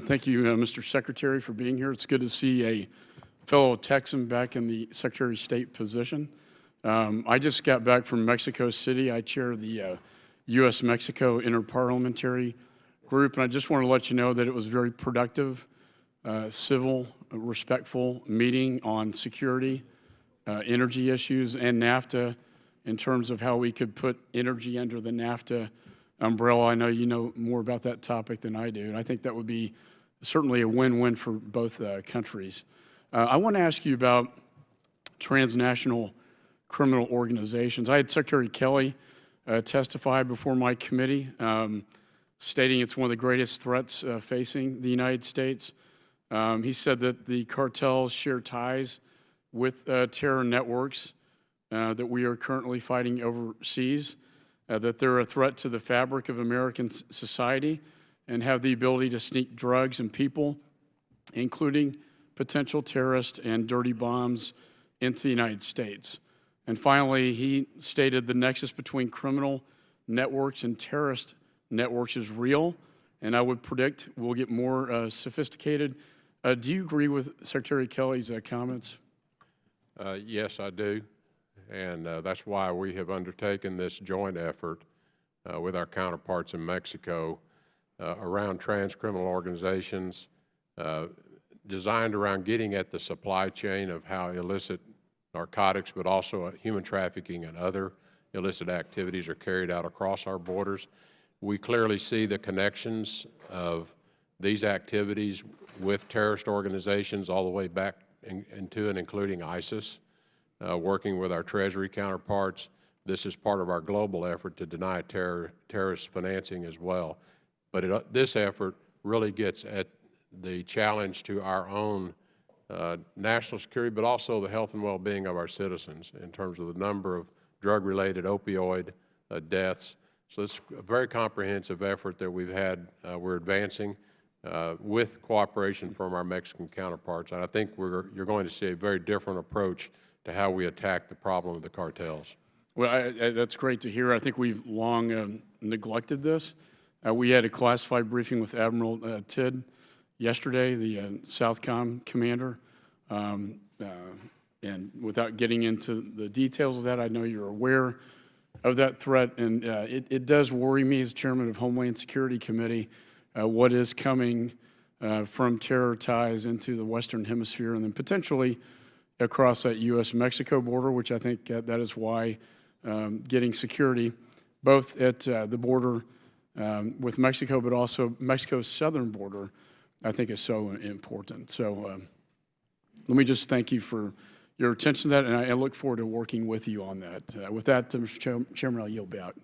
Thank you, Mr. Secretary, for being here. It's good to see a fellow Texan back in the Secretary of State position. I just got back from Mexico City. I chair the U.S.-Mexico Interparliamentary Group, and I just want to let you know that it was a very productive, civil, respectful meeting on security, energy issues, and NAFTA in terms of how we could put energy under the NAFTA umbrella. I know you know more about that topic than I do, and I think that would be certainly a win-win for both countries. I want to ask you about transnational criminal organizations. I had Secretary Kelly testify before my committee, stating it's one of the greatest threats facing the United States. He said that the cartels share ties with terror networks that we are currently fighting overseas, that they're a threat to the fabric of American society and have the ability to sneak drugs and people, including potential terrorists and dirty bombs, into the United States. And finally, he stated the nexus between criminal networks and terrorist networks is real, and I would predict we'll get more sophisticated. Do you agree with Secretary Kelly's comments? Yes, I do, and that's why we have undertaken this joint effort with our counterparts in Mexico around trans-criminal organizations designed around getting at the supply chain of how illicit narcotics, but also human trafficking and other illicit activities are carried out across our borders. We clearly see the connections of these activities with terrorist organizations all the way back into and including ISIS, working with our Treasury counterparts. This is part of our global effort to deny terrorist financing as well. But this effort really gets at the challenge to our own national security, but also the health and well-being of our citizens in terms of the number of drug-related opioid deaths. So it's a very comprehensive effort that we've had, we're advancing with cooperation from our Mexican counterparts. And I think you're going to see a very different approach to how we attack the problem of the cartels. Well, that's great to hear. I think we've long neglected this. We had a classified briefing with Admiral Tidd yesterday, the Southcom commander, and without getting into the details of that, I know you're aware of that threat, and it does worry me as chairman of Homeland Security Committee what is coming from terror ties into the Western Hemisphere and then potentially across that U.S.-Mexico border, which I think that is why getting security both at the border with Mexico, but also Mexico's southern border, I think is so important. So let me just thank you for your attention to that, and I look forward to working with you on that. With that, Mr. Chairman, I'll yield back.